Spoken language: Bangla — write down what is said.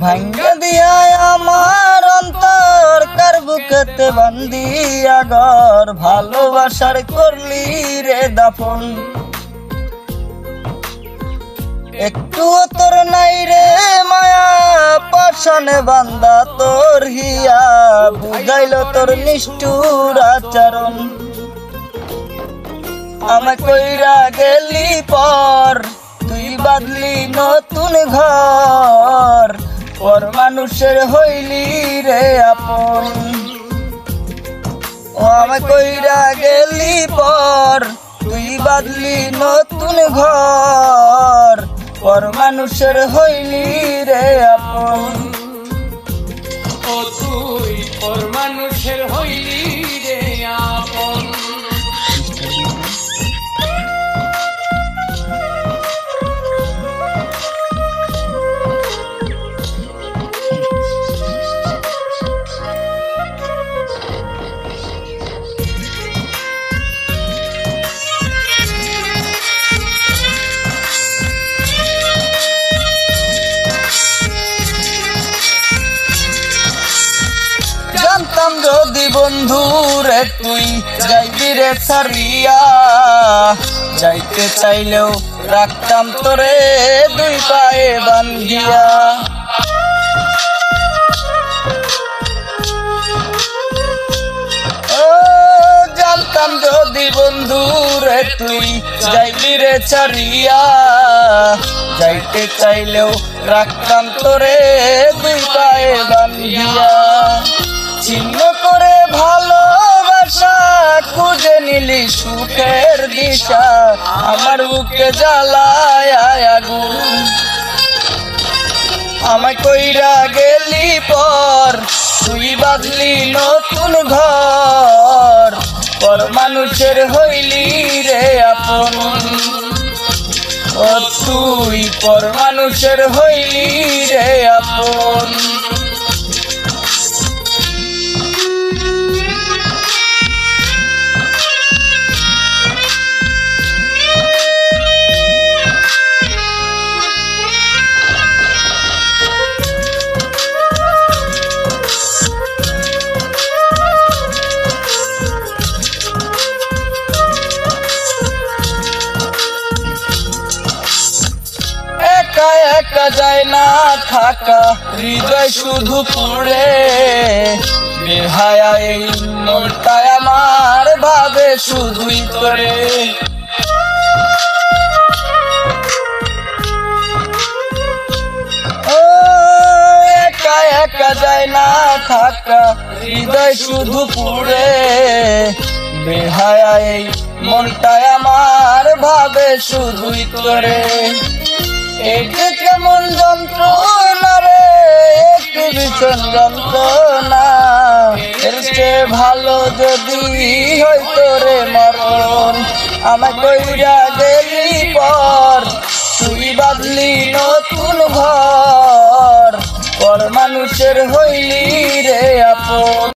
ভাঙ্গা দিয়া আমার অন্তর কার বুকেতে বান্দিয়া ঘর ভালোবাসার করলি রে দাফন। একটু তোর নাই রে মায়া পাশানে বান্দা তোর হিয়া বুঝাইল তোর নিষ্ঠুর আচরণ। আমায় কইরা গেলি পর তুই বাদলি নতুন ঘর পর মানুষের হইলি রে আপন। ও আমায় কইরা গেলি পর তুই বাদলি নতুন ঘর পর মানুষের হইলি রে আপন। ও তুই পর মানুষের হইলি রে আপন। জানতাম যদি বন্ধু রে তুই যাইবি রে ছাড়িয়া, যাইতে চাইলেও রাখতাম তোরে দুই পায়ে বান্ধিয়া। ও জানতাম যদি বন্ধু রে তুই যাইবি রে ছাড়িয়া, যাইতে চাইলেও রাখতাম তোরে দুই পায়ে বান্ধিয়া। চিহ্ন করে ভালোবাসা খুঁজে নিলি সুখের দিশা আমার বুকে জ্বালায় আগুন। আমায় কইরা গেলি পর তুই বাঁধলি নতুন ঘর পর মানুষের হইলি রে আপন। ও তুই পর মানুষের হইলি রে আপন। একা যায় না থাকা হৃদয় শুধু পুড়ে, বেহায়া এই মনটায় আমার ভাবে শুধুই তোরে। ও একা একা যায় না থাকা হৃদয় শুধু পুড়ে, বেহায়া এই মনটায় আমার ভাবে শুধুই তোরে। এটি কেমন যন্ত্রণা রে একটু ভীষণ যন্ত্রণা, এর চেয়ে ভালো যদি হইতো রে মরণ। আমায় কইরা গেলি পর তুই বাঁধলি নতুন ঘর পর মানুষের হইলি রে আপন।